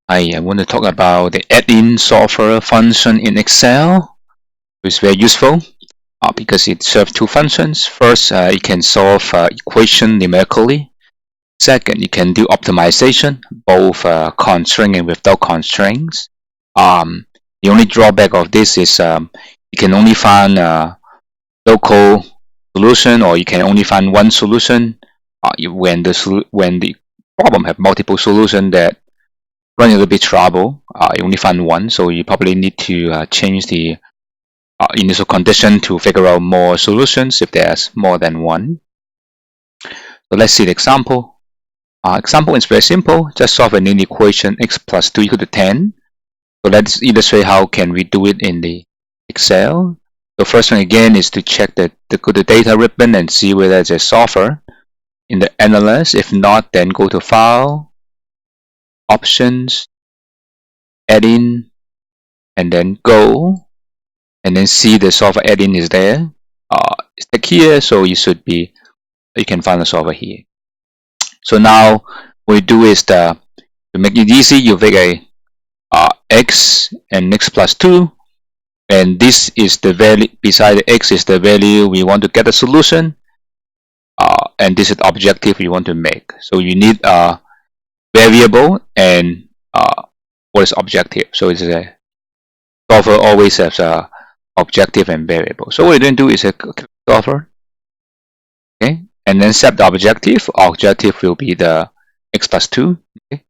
I want to talk about the Addin software function in Excel. It's very useful because it serves two functions. First, it can solve equation numerically. Second, you can do optimization, both constraint and without constraints. The only drawback of this is you can only find local solution, or you can only find one solution. When the problem have multiple solutions, that run a little bit trouble. You only find one, so you probably need to change the initial condition to figure out more solutions if there's more than one. So let's see the example. Example is very simple. Just solve an linear equation x plus 2 equal to 10. So let's illustrate how can we do it in the Excel. The first one again is to check go to the data ribbon and see whether there's a solver in the analyst. If not, then go to File, Options, Addin, and then Go, and then see the solver Addin is there. It's like here, so you can find the solver here. So now what you do is to make it easy, you take a x and x plus 2, and this is the value beside the x is the value we want to get a solution, and this is the objective we want to make. So you need a variable and what is objective. So it's a solver always has a objective and variable. So what you're going to do is a solver, okay, and then set the objective. Objective will be the x plus 2, okay,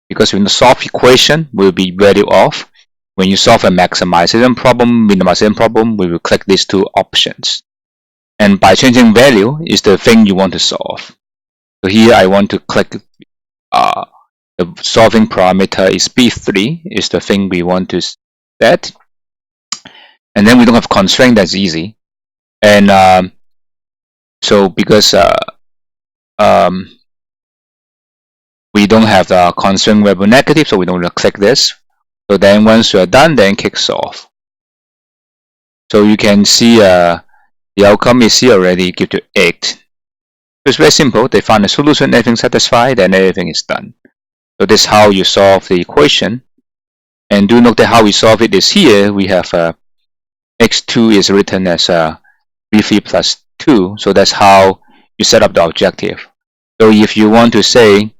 because when the solve equation will be value of. When you solve a maximization problem, minimization problem, we will click these two options. And by changing value is the thing you want to solve. So here I want to click the solving parameter is B3 is the thing we want to set. And then we don't have constraint, that's easy. And so because we don't have the constraint variable negative, so we don't click this. So then once you're done, then click solve. So you can see the outcome is here already, give to 8. So it's very simple. They find a solution, everything satisfied, and everything is done. So this is how you solve the equation. And do note that how we solve it is here. We have x2 is written as b3 plus 2. So that's how you set up the objective. So if you want to say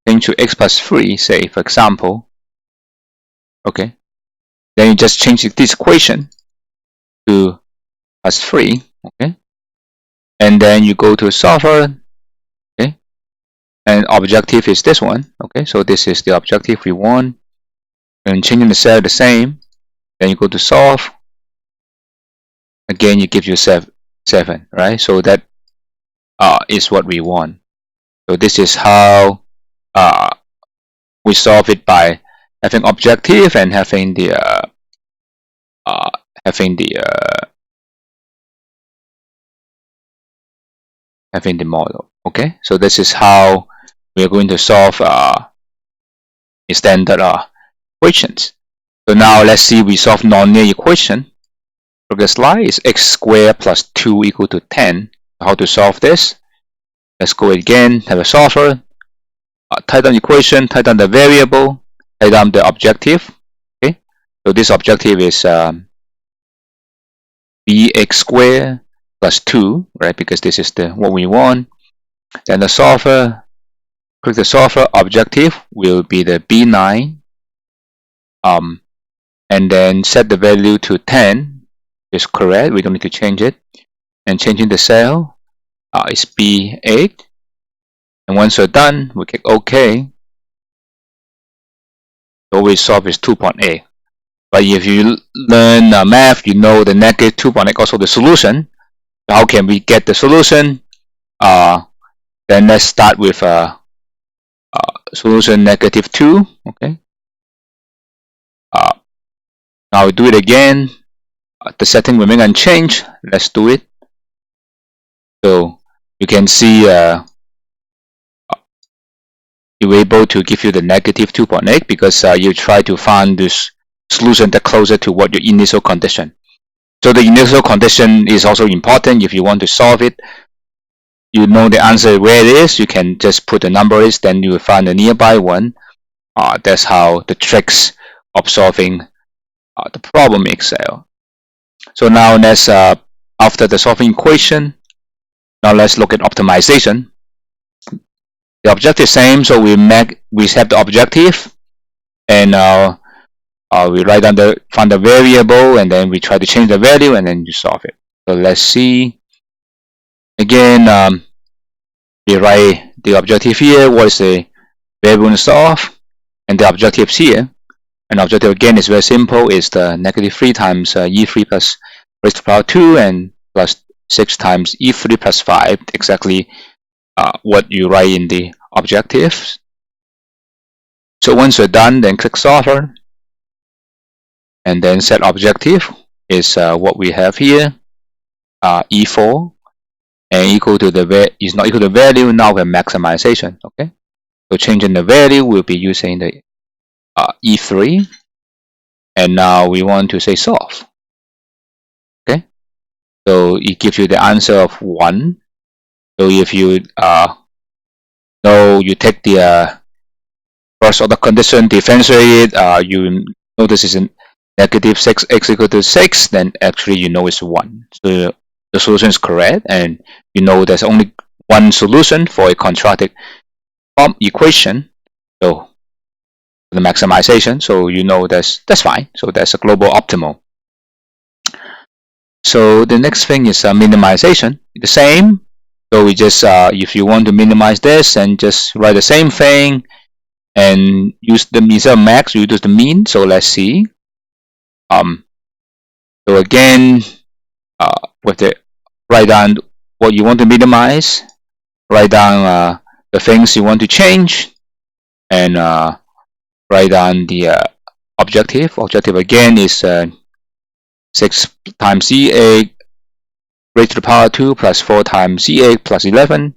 change to x plus 3, say for example, okay, then you just change this equation to plus 3, okay, and then you go to solver, okay, and objective is this one, okay, so this is the objective we want, and changing the cell the same, then you go to solve, again you give yourself 7, right? So that is what we want. So this is how we solve it, by having objective and having the model. Okay, so this is how we are going to solve standard equations. So now let's see we solve nonlinear equation. Progress slide is x squared plus 2 equal to 10. How to solve this? Let's go again, have a solver, type down equation, type down the variable, type down the objective. Okay, so this objective is bx squared plus 2, right? Because this is what we want. Then the solver, click the solver, objective will be the B9, and then set the value to 10 is correct. We don't need to change it. And changing the cell is B8. And once you're done, we click OK. So we solve is 2.8. But if you learn math, you know the negative 2.8 also the solution. How can we get the solution? Then let's start with solution negative 2. Okay. Now we do it again. The setting remain unchanged. Let's do it. So you can see you're able to give you the negative 2.8 because you try to find this solution that closer to what your initial condition. So the initial condition is also important. If you want to solve it, you know the answer where it is, you can just put the number is, then you will find a nearby one. That's how the tricks of solving the problem in Excel. So now let's after the solving equation, now let's look at optimization. The objective is same, so we set the objective, and now we write down find the variable, and then we try to change the value, and then you solve it. So let's see. Again, we write the objective here. What is the variable to solve? And the objectives here. And objective again is very simple. It's the -3 times e3 plus raised to the power 2 and plus 6 times e3 plus 5. Exactly what you write in the objectives. So once you're done, then click Solver. And then set objective is what we have here. E4 and equal to the is not equal to value. Now we have maximization. Okay. So changing the value, we'll be using the E3. And now we want to say solve. Okay. So it gives you the answer of 1. So if you know you take the first order condition, differentiate it, you notice it's in -6x equal to 6, then actually you know it's 1. So the solution is correct, and you know there's only one solution for a quadratic form equation. So the maximization, so you know that's fine. So that's a global optimal. So the next thing is minimization. The same. So we just if you want to minimize this, and just write the same thing and use the instead of max, you use the mean. So let's see. So again, with the write down what you want to minimize, write down the things you want to change, and write down the objective. Objective again is 6 times C8 raised to the power 2 plus 4 times C8 plus 11.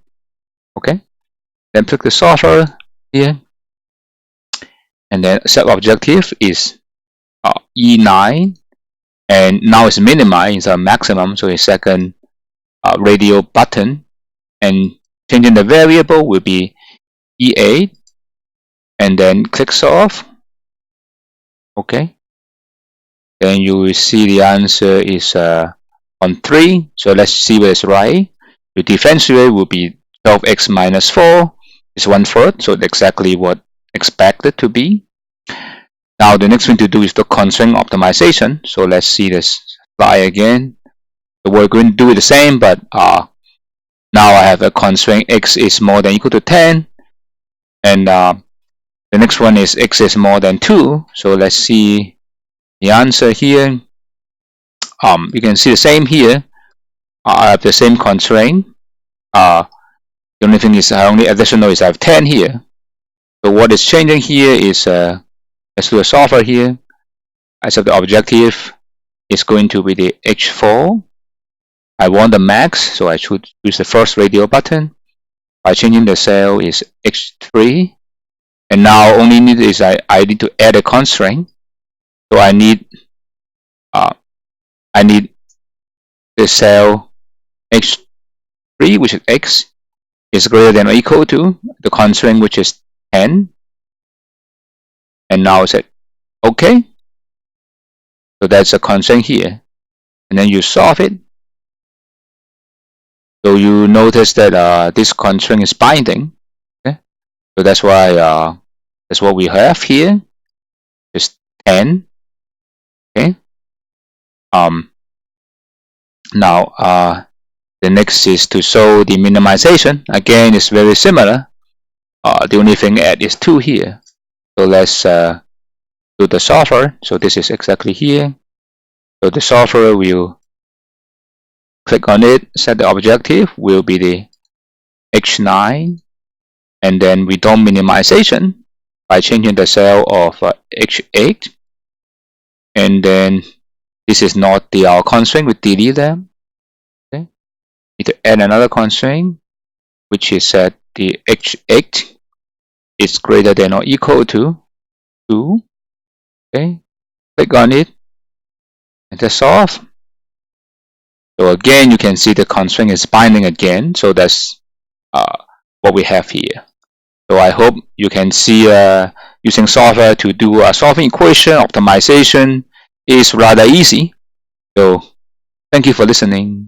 Okay. Then click the solver here. And then set objective is E9. And now it's minimized instead of maximum. So a second radio button. And changing the variable will be E8. And then click solve. Okay. Then you will see the answer is on 3. So let's see what is right. The differential will be 12x minus 4 is 1/4. So exactly what expected to be. Now the next thing to do is the constraint optimization. So let's see this slide again. So we're going to do the same, but now I have a constraint x is more than equal to 10. And the next one is x is more than 2. So let's see the answer here. You can see the same here. I have the same constraint. The only thing is only additional is I have 10 here. So what is changing here is let's do a solver here. I set the objective is going to be the H4. I want the max, so I should use the first radio button. By changing the cell is H3. And now only need is I need to add a constraint. So I need the cell H3, which is X, is greater than or equal to the constraint, which is 10. And now it's OK. So that's a constraint here. And then you solve it. So you notice that this constraint is binding. Okay? So that's why that's what we have here. It's 10. Okay. Now the next is to show the minimization. Again, it's very similar. The only thing add is 2 here. So let's do the solver. So this is exactly here. So the solver will click on it, set the objective will be the H9, and then we do minimization by changing the cell of H8, and then this is not our constraint, we delete them. Okay, need to add another constraint, which is that the H8 is greater than or equal to 2. Okay, click on it and then solve. So again, you can see the constraint is binding again. So that's what we have here. So I hope you can see using software to do solving equation optimization is rather easy. So thank you for listening.